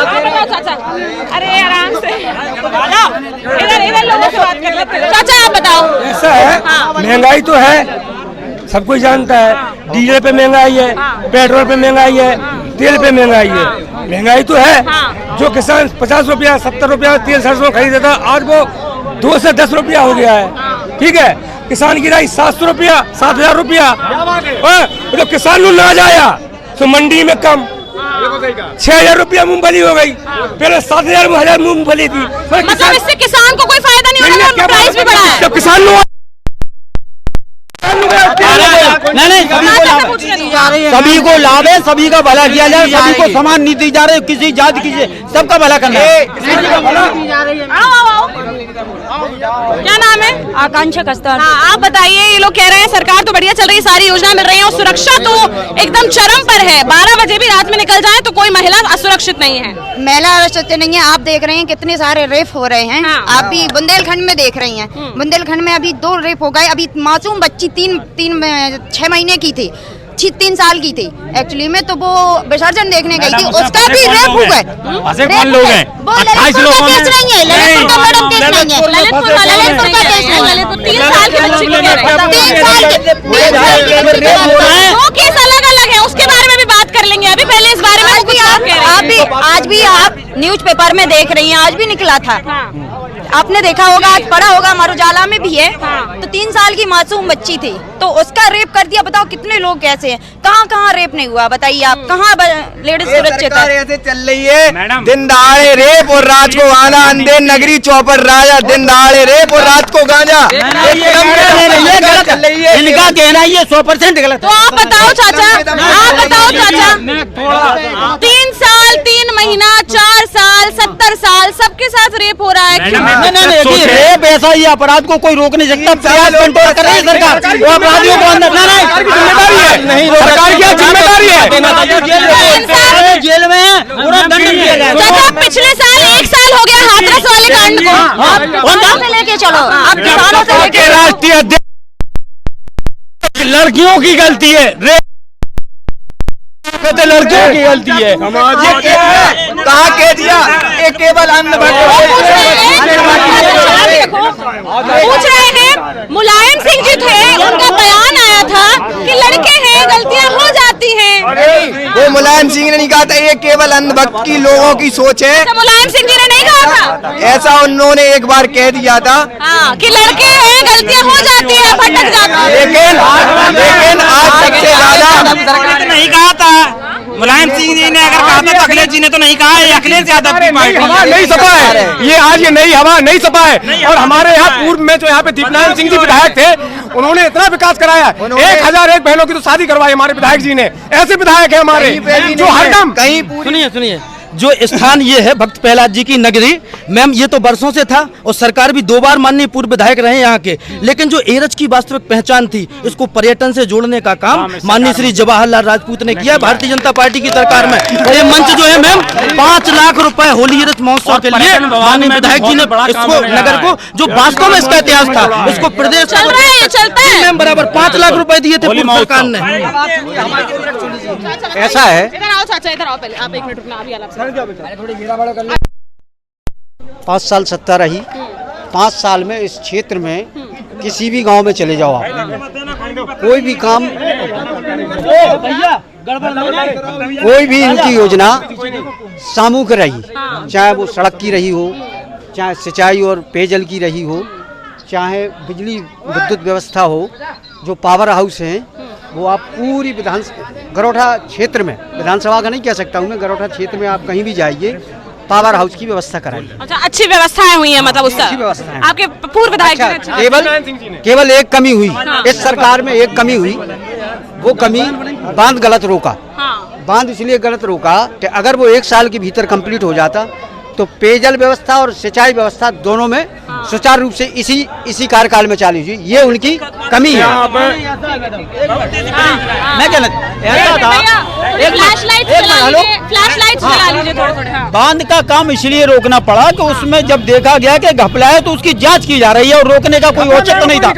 चाचा, अरे आराम से इधर लोगों से बात कर लेते हैं। चाचा आप बताओ। ऐसा है, महंगाई तो है, सब कुछ जानता है, डीजल पे महंगाई है, पेट्रोल पे महंगाई है, तेल पे महंगाई है, महंगाई तो है। जो किसान 50 रुपया 70 रुपया तेल सरसों खरीदता था, आज वो 2 से 10 रुपया हो गया है। ठीक है, किसान की राई 700 रुपया 7000 रुपया, तो किसान लोग ना जाया तो मंडी में कम 6000 रुपया मूंगफली हो गई, पहले 7000 मूंगफली थी। मतलब इससे किसान को कोई फायदा नहीं हो रहा, प्राइस भी बढ़ा है। तो किसान लोग नहीं, सभी को लाभ है, सभी का भला किया जाए, सभी को समान नीति जा रही है, किसी जाति की सबका भला करना है। क्या नाम है? आकांक्षा कस्तार। हाँ, आप बताइए, ये लोग कह रहे हैं सरकार तो बढ़िया चल रही है, सारी योजना मिल रही है और सुरक्षा तो एकदम चरम पर है, 12 बजे भी रात में निकल जाए तो कोई महिला असुरक्षित नहीं है। महिला असुरक्षित नहीं है। आप देख रहे हैं कितने सारे रेप हो रहे हैं। आप भी बुंदेलखंड में देख रही हैं, बुंदेलखंड में अभी 2 रेप हो गए। अभी मासूम बच्ची 6 महीने की थी, 3 साल की थी एक्चुअली में, तो वो विसर्जन देखने गई थी, उसका भी रेप हुआ है। कौन लोग हैं? 28 लोग हैं। केस नहीं है, ललितपुर का मैडम केस नहीं है, ललितपुर का केस नहीं है। 3 साल की बच्ची को 3 साल के 2 केस अलग-अलग हैं, उसके बारे में भी बात कर लेंगे। अभी पहले इस बारे में आज भी आप न्यूज़पेपर में देख रही हैं, आज भी निकला था, आपने देखा होगा, आज पढ़ा होगा, हमारे उजाला में भी है। तो 3 साल की मासूम बच्ची थी, तो उसका रेप कर दिया। बताओ कितने लोग कैसे हैं, कहाँ रेप नहीं हुआ, बताइए आप, कहाँ लेडीज सुरक्षित है? ऐसे चल रही है, दिन दहाड़े रेप और रात को गाना, अंधेर नगरी चौपर राजा, दिन दहाड़े रेप और रात को गांजा। इनका कहना ये 100% गलत है। तो आप बताओ चाचा, 3 साल, 3 महीना, 4 साल, 70 साल, सबके साथ रेप हो रहा है। नहीं, रेप ऐसा ही अपराध को कोई रोक नहीं सकता, प्रयास कंट्रोल कर रही है सरकार, वो अपराधियों को अंदर नहीं, सरकार की जिम्मेदारी है, जेल में पूरा दंड दिया जाए। पिछले साल 1 साल हो गया हाथरस वाले कांड को, लेके चलो, आप किसानों से लेके राष्ट्रीय अध्यक्ष लड़कियों की गलती है, लड़कियों की गलती है। कहा कह दिया, ये केवल पूछ रहे हैं, मुलायम सिंह जी थे, उनका बयान आया था कि लड़के हैं, गलतियां हो जाती हैं। वो मुलायम सिंह ने नहीं कहा था, ये केवल अंधभक्त की लोगों की सोच है। मुलायम सिंह जी ने नहीं कहा था ऐसा, उन्होंने एक बार कह दिया था कि लड़के हैं, गलतियां हो जाती है, भटक जाते हैं। लेकिन आज सबसे ज्यादा नहीं कहा था मुलायम सिंह जी ने, अगर कहा था तो अखिलेश जी ने तो नहीं कहा है। अखिलेश यादव की पार्टी नहीं सपा है, ये आज ये नई हवा नहीं सपा है। और हमारे यहाँ पूर्व में जो यहाँ पे दीपनारायण सिंह जी विधायक थे, उन्होंने इतना विकास कराया, 1001 बहनों की तो शादी करवाई हमारे विधायक जी ने। ऐसे विधायक है हमारे जो हरदम कहीं। सुनिए, जो स्थान ये है भक्त प्रहलाद जी की नगरी, मैम ये तो बरसों से था और सरकार भी 2 बार माननीय पूर्व विधायक रहे यहाँ के, लेकिन जो एरच की वास्तविक पहचान थी, इसको पर्यटन से जोड़ने का काम माननीय श्री जवाहरलाल राजपूत ने किया भारतीय जनता पार्टी की सरकार में। ये मंच जो है मैम 5 लाख रुपए होली एरच महोत्सव के लिए माननीय विधायक जी ने इसको नगर को, जो वास्तव में इसका इतिहास था, इसको प्रदेश मैम बराबर 5 लाख रुपए दिए थे पूर्व सरकार ने। ऐसा है, इधर आओ चाचा, इधर आओ, पहले आप 1 मिनट रुकना, अभी अलग से 5 साल सत्ता रही, 5 साल में इस क्षेत्र में किसी भी गांव में चले जाओ आप, कोई भी काम, कोई भी इनकी योजना सामूहिक रही, चाहे वो सड़क की रही हो, चाहे सिंचाई और पेयजल की रही हो, चाहे बिजली विद्युत व्यवस्था हो, जो पावर हाउस हैं वो आप पूरी गरोठा क्षेत्र में, विधानसभा का नहीं कह सकता हूँ मैं, गरोठा क्षेत्र में आप कहीं भी जाइए, पावर हाउस की व्यवस्था कराई। अच्छा, अच्छी व्यवस्थाएं हुई हैं, मतलब उसका अच्छी व्यवस्था है। आपके पूर्व विधायक केवल एक कमी हुई इस सरकार में, एक कमी हुई, वो कमी बांध गलत रोका। बांध इसलिए गलत रोका कि अगर वो 1 साल के भीतर कंप्लीट हो जाता तो पेयजल व्यवस्था और सिंचाई व्यवस्था दोनों में सुचारू रूप से इसी कार्यकाल में चालू हुई। ये उनकी कमी है। मैं क्या ऐसा था, बांध का काम इसलिए रोकना पड़ा कि उसमें जब देखा गया कि घपला है तो उसकी जांच की जा रही है और रोकने का कोई औचित्य नहीं था।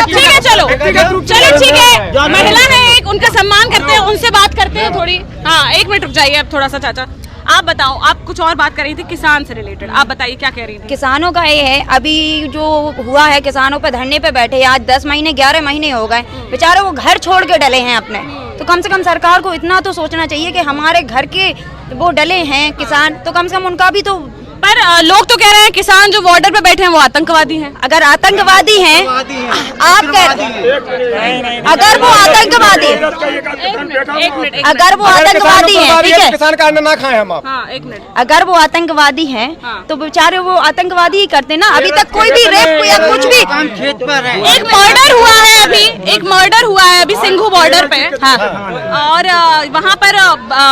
ठीक है, चलो ठीक है, महिला है एक, उनका सम्मान करते हैं, उनसे बात करते हैं थोड़ी। हाँ, 1 मिनट रुक जाइए आप थोड़ा सा चाचा, आप बताओ, आप कुछ और बात कर रही थी किसान से रिलेटेड, आप बताइए क्या कह रही थी? किसानों का ये है, अभी जो हुआ है, किसानों पे धरने पे बैठे आज 10 महीने 11 महीने हो गए, बेचारे वो घर छोड़ के डले हैं अपने। तो कम से कम सरकार को इतना तो सोचना चाहिए कि हमारे घर के वो डले हैं किसान, तो कम से कम उनका भी तो पर लोग तो कह रहे हैं किसान जो बॉर्डर पे बैठे हैं वो आतंकवादी हैं। अगर आतंकवादी हैं आप अगर वो आतंकवादी हैं, ठीक है, किसान का अन्न ना खाएं हम आप। एक मिनट, अगर वो आतंकवादी हैं तो बेचारे वो आतंकवादी ही करते ना। अभी तक कोई भी रेप या कुछ भी, एक मर्डर हुआ है अभी, एक मर्डर हुआ है अभी सिंघू बॉर्डर पे। हाँ, और वहाँ पर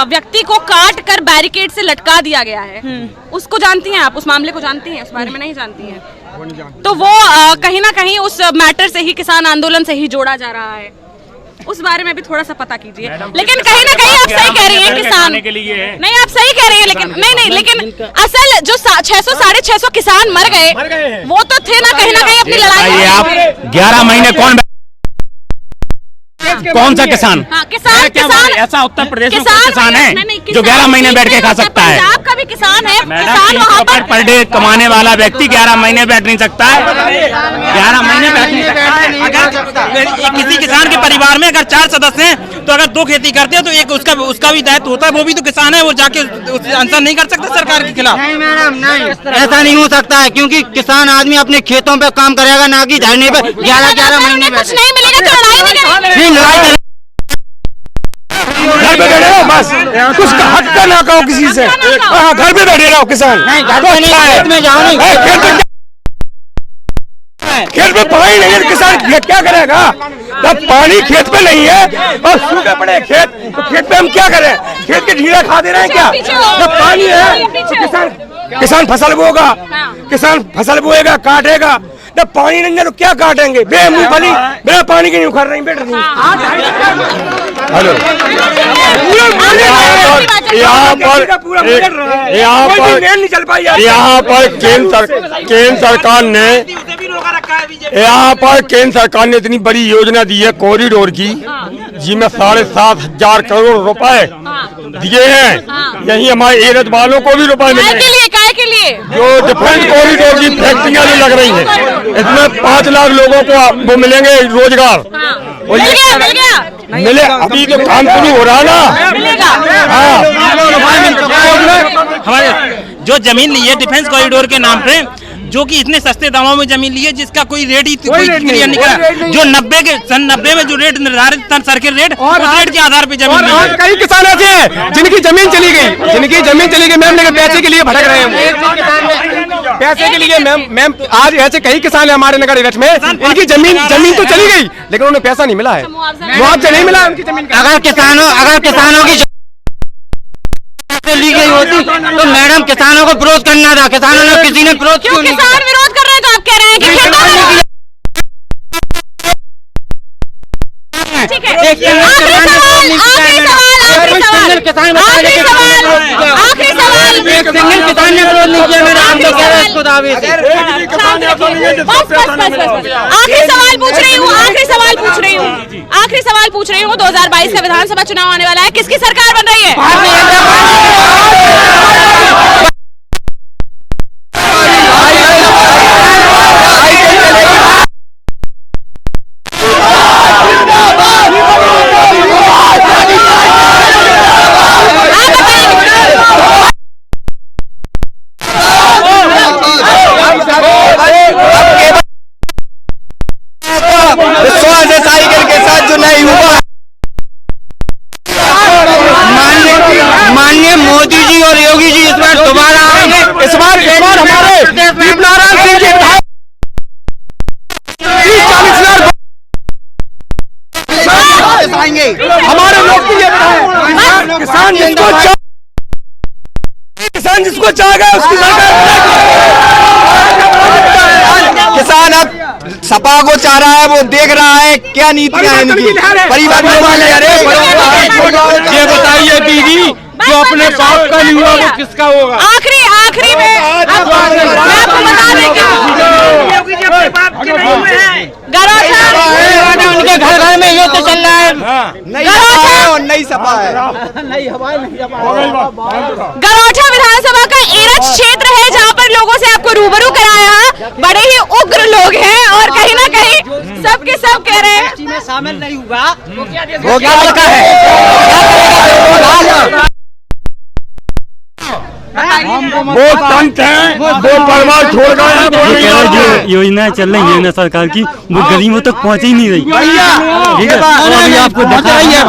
व्यक्ति को काट कर बैरिकेड से लटका दिया गया है। उसको जानती हैं आप, उस मामले को जानती हैं? उस बारे में नहीं जानती हैं। तो वो कहीं ना कहीं उस मैटर से ही, किसान आंदोलन से ही जोड़ा जा रहा है। उस बारे में भी थोड़ा सा पता कीजिए। लेकिन कहीं ना कहीं आप सही कह रही हैं, किसान नहीं, आप सही कह रही हैं, लेकिन नहीं, लेकिन असल जो 600 साढ़े 600 किसान मर गए वो तो थे ना कहीं अपनी लड़ाई। आप 11 महीने कौन सा किसान? हाँ, किसान ऐसा उत्तर प्रदेश में किसान है जो 11 महीने बैठ के खा सकता है? पंजाब का भी किसान है। किसान वहाँ पर डे कमाने वाला व्यक्ति 11 महीने बैठ नहीं सकता है। 11 महीने बैठ नहीं सकता है। अगर किसी किसान के परिवार में अगर 4 सदस्य हैं तो अगर 2 खेती करते हैं तो एक उसका भी दायित्व होता है, वो भी तो किसान है, वो जाके आंसर नहीं कर सकता सरकार के खिलाफ। नहीं मैडम, नहीं, ऐसा नहीं हो सकता है, क्योंकि किसान आदमी अपने खेतों पे काम करेगा, ना कि धरने पे 11 महीने कुछ नहीं मिलेगा तो लड़ाई नहीं घर पे बैठे रहो बस, कुछ हट कर ना कहो किसी से। हाँ, घर पे बैठे रहो किसान। खेत में पानी नहीं है, किसान क्या करेगा? जब पानी खेत पे नहीं है और सूखे पड़े खेत, तो खेत पे हम क्या करें? खेत के ढीला खा दे रहे हैं क्या? जब पानी है तो किसान फसल बोएगा, किसान फसल बोएगा, काटेगा। जब पानी नहीं है तो क्या काटेंगे? बेमूंगफली बिना पानी के नहीं उखड़ रही, बैठ रही। हेलो, यहाँ पर केंद्र सरकार ने इतनी बड़ी योजना दी है कॉरिडोर की, जिसमें 7,500 करोड़ रुपए दिए हैं। यही हमारे एरत वालों को भी रुपए मिले के लिए जो डिफेंस कॉरिडोर की फैक्ट्रियां जो लग रही हैं, इसमें 5 लाख लोगों को वो मिलेंगे रोजगार। मिले, अभी तो काम शुरू हो रहा ना। हमारे जो जमीन ली है डिफेंस कॉरिडोर के नाम पे, जो कि इतने सस्ते दामों में जमीन ली है जिसका कोई रेट ही क्लियर नहीं करा। जो 90 में जो रेट निर्धारित था सर्किल रेट, उस रेट के आधार पे जमीन। और कई किसान ऐसे हैं जिनकी जमीन चली गई मैम, लेकिन पैसे के लिए भटक रहे हैं। पैसे के लिए मैम आज ऐसे कई किसान है हमारे नगर इलाके में, इनकी जमीन तो चली गई लेकिन उन्हें पैसा नहीं मिला है, मुआवजा नहीं मिला उनकी जमीन का। अगर किसानों की ली गई होती तो मैडम किसानों को विरोध करना था। किसानों ने किसी ने विरोध क्यों नहीं किया? किसान विरोध कर रहे हैं तो आप कह रहे हैं कि ठीक है। आखिरी सवाल पूछ रही हूँ 2022 का विधानसभा चुनाव आने वाला है, किसकी सरकार बन रही है? माननीय मोदी जी और योगी जी इस बार दोबारा आएंगे। इस बार हमारे दीपनारायण सिंह जी 30-40 आएंगे। हमारे लोग किसान जिसको चाहेगा उसकी किसान अब सपा को चाह रहा है, वो देख रहा है क्या नीतियां हैं इनकी। परिवार ये बताइए दीदी, जो अपने बाप का नहीं हुआ वो किसका होगा? आखिरी में आपको बता दें कि उनके घर में ये तो चल रहा है, नई सपा है। गरौठा विधानसभा का एरच क्षेत्र है जहां पर लोगों से आपको रूबरू कराया। बड़े ही उग्र लोग हैं और कहीं ना कहीं सबके सब कह रहे हैं में शामिल नहीं हुआ वो क्या वो तंत्र है, वो परिवार छोड़ गए हैं। जो योजनाएं चल रही है ना सरकार की, वो गरीबों तक पहुँच ही नहीं रही। ठीक है, अभी आपको दिखा रही है।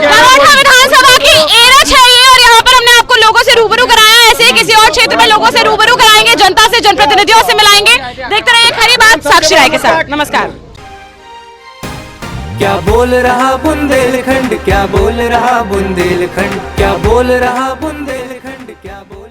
करोठा विधानसभा की एरच है ये, और यहाँ पर हमने आपको लोगों से रूबरू कराया। ऐसे किसी और क्षेत्र में लोगों से रूबरू कराएंगे, जनता से, जनप्रतिनिधियों से मिलाएंगे। देखते रहिए खरी बात साक्षी राय के साथ। नमस्कार। क्या बोल रहा बुंदेलखंड, क्या बोल रहा बुंदेलखंड, क्या बोल रहा बुंदेलखंड, क्या बोल